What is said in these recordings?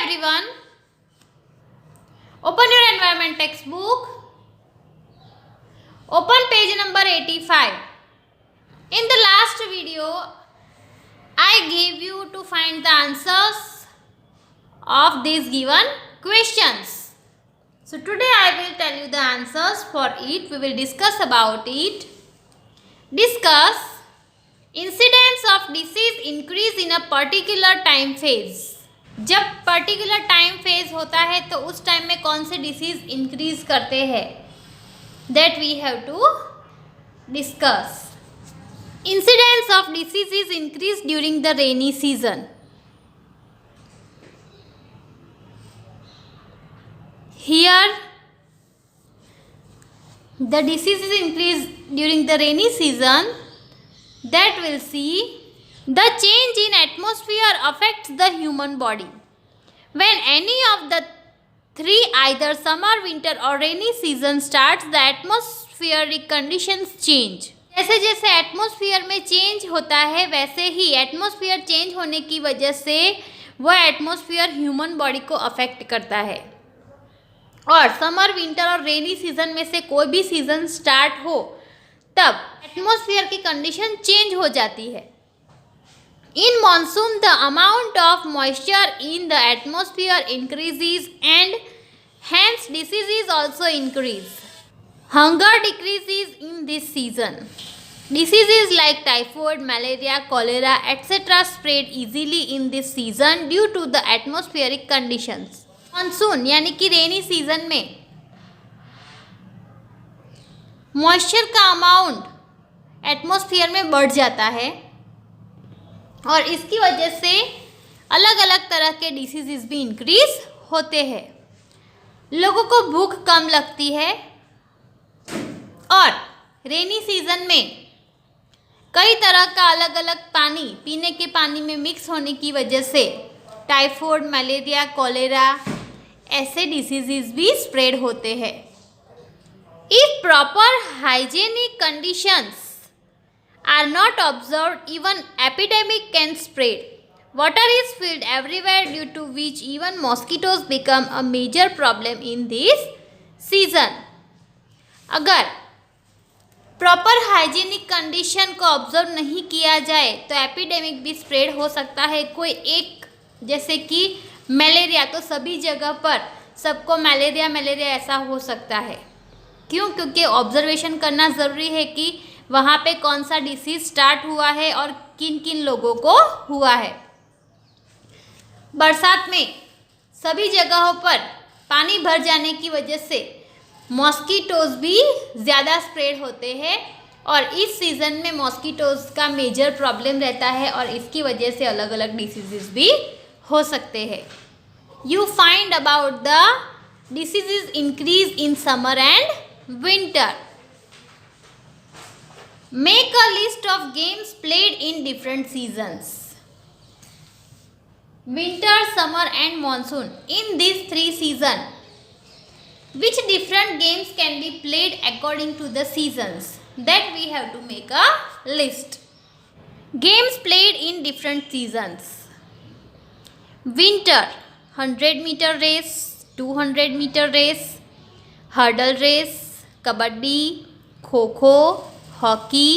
everyone. Open your environment textbook. Open page number 85. In the last video, I gave you to find the answers of these given questions. So today I will tell you the answers for it. We will discuss about it. Discuss incidence of disease increase in a particular time phase. जब particular time phase होता है तो उस time में कौन से disease increase करते हैं, that we have to discuss. Incidence of disease is increase during the rainy season. Here the disease is increase during the rainy season. That will see the change in atmosphere affects the human body. When any of the three, either summer, winter or rainy season starts, the atmospheric conditions change. जैसे जैसे atmosphere में change होता है वैसे ही atmosphere change होने की वजह से वह एटमॉस्फेयर ह्यूमन बॉडी को अफेक्ट करता है. और समर, विंटर और रेनी सीजन में से कोई भी सीजन स्टार्ट हो तब एटमॉस्फेयर की कंडीशन चेंज हो जाती है. In monsoon, the amount of moisture in the atmosphere increases and hence diseases also increase. Hunger decreases in this season. Diseases like typhoid, malaria, cholera, etc. spread easily in this season due to the atmospheric conditions. Monsoon यानी कि rainy season में moisture का amount atmosphere में बढ़ जाता है और इसकी वजह से अलग अलग तरह के डिसीज़ भी इंक्रीज होते हैं. लोगों को भूख कम लगती है और रेनी सीजन में कई तरह का अलग अलग पानी पीने के पानी में मिक्स होने की वजह से टाइफाइड, मलेरिया, कॉलेरा ऐसे डिसीज़ भी स्प्रेड होते हैं. If proper hygienic conditions are not observed, even epidemic can spread. Water is filled everywhere due to which even mosquitoes become a major problem in this season. अगर proper hygienic condition को observe नहीं किया जाए तो epidemic भी spread हो सकता है. कोई एक जैसे कि मलेरिया, तो सभी जगह पर सबको मलेरिया ऐसा हो सकता है. क्यों? क्योंकि ऑब्जर्वेशन करना ज़रूरी है कि वहाँ पे कौन सा डिसीज़ स्टार्ट हुआ है और किन किन लोगों को हुआ है. बरसात में सभी जगहों पर पानी भर जाने की वजह से मॉस्किटोज़ भी ज़्यादा स्प्रेड होते हैं और इस सीज़न में मॉस्किटोज़ का मेजर प्रॉब्लम रहता है और इसकी वजह से अलग अलग डिसीज़ भी हो सकते हैं. You find about the disease increase in summer and winter. Make a list of games played in different seasons. Winter, summer and monsoon. In these three seasons, which different games can be played according to the seasons? That we have to make a list. Games played in different seasons. Winter, 100-meter race, 200-meter race, hurdle race, kabaddi, kho-kho, hockey,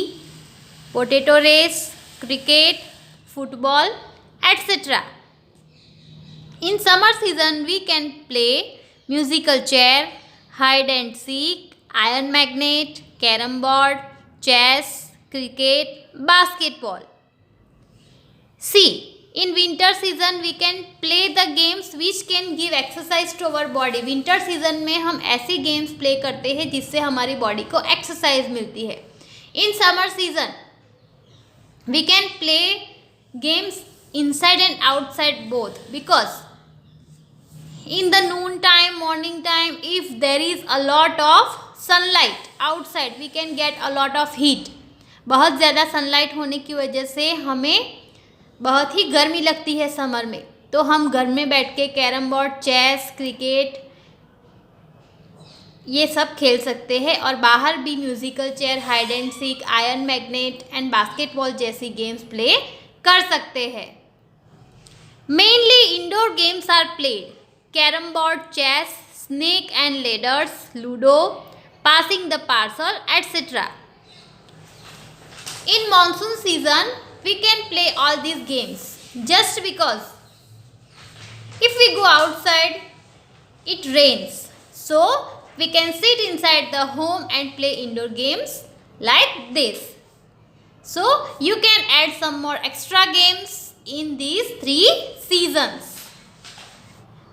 potato race, cricket, football etc. In summer season we can play musical chair, hide and seek, iron magnet, carom board, chess, cricket, basketball. C. In winter season we can play the games which can give exercise to our body. Winter season में हम ऐसी games play करते हैं जिससे हमारी body को exercise मिलती है. In summer season, we can play games inside and outside both, because in the noon time, morning time, if there is a lot of sunlight outside, we can get a lot of heat. बहुत ज़्यादा sunlight होने की वजह से हमें बहुत ही गर्मी लगती है समर में, तो हम घर में बैठ के कैरम बोर्ड, चेस, क्रिकेट ये सब खेल सकते हैं और बाहर भी musical chair, hide and seek, iron magnet and basketball जैसी गेम्स प्ले कर सकते हैं. Mainly indoor games are play. played carom board, chess, snake and ladders, ludo, passing the parcel, etc. In monsoon season, we can play all these games just because if we go outside, it rains. So, we can sit inside the home and play indoor games like this. So, you can add some more extra games in these 3 seasons.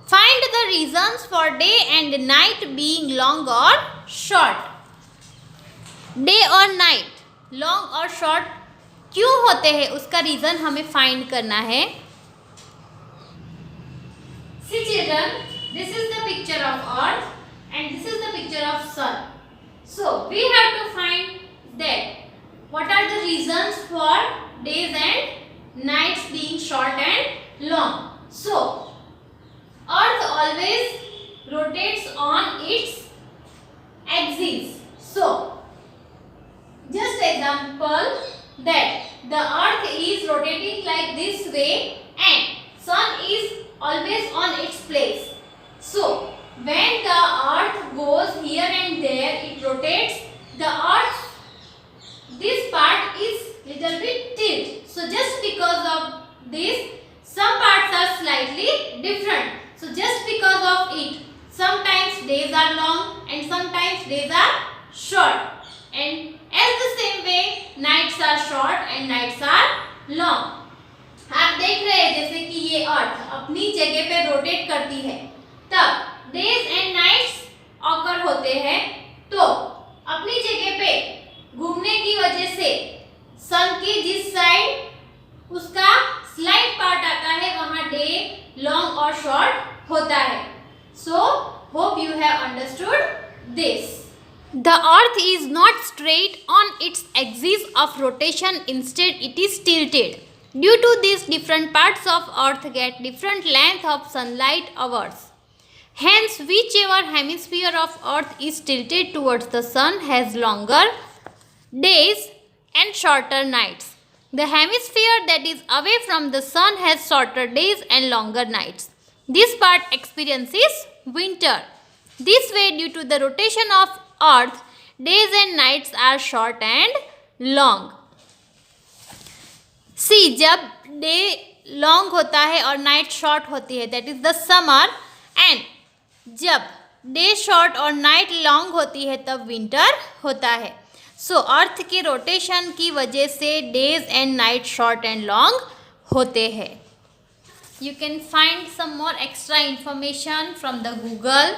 Find the reasons for day and night being long or short. Day और night, long और short क्यों होते हैं उसका reason हमें find करना है. See children, this is the picture of earth and this is the picture of sun. So we have to find that what are the reasons for days and nights being short and long. So earth always rotates on its axis. So just example that the earth is rotating like this way and sun is always on its place. So when the earth goes here and there, it rotates. The earth, this part is little bit tilt. So just because of this, some parts are slightly different. So just because of it, sometimes days are long and sometimes days are short. And as the same way, nights are short and nights are long. आप देख रहे हैं जैसे कि ये अर्थ अपनी जगह पे रोटेट करती है, तब डेज एंड नाइट्स ऑकर होते हैं. तो अपनी जगह पे घूमने की वजह से सन की जिस साइड उसका स्लाइड पार्ट आता है वहां डे लॉन्ग और शॉर्ट होता है. So hope you have understood this. The earth is not straight on its axis of rotation, instead it is tilted. Due to this, different parts of earth get different length of sunlight hours. Hence, whichever hemisphere of earth is tilted towards the sun has longer days and shorter nights. The hemisphere that is away from the sun has shorter days and longer nights. This part experiences winter. This way, due to the rotation of earth, days and nights are short and long. See, जब day long होता है और night short होती है, that is the summer. And जब day short और night long होती है तब विंटर होता है. सो अर्थ के रोटेशन की वजह से days and night short and long होते हैं. You can find some more extra information from the Google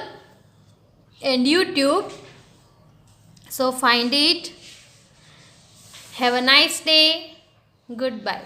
and YouTube. So find it. Have a nice day. Goodbye.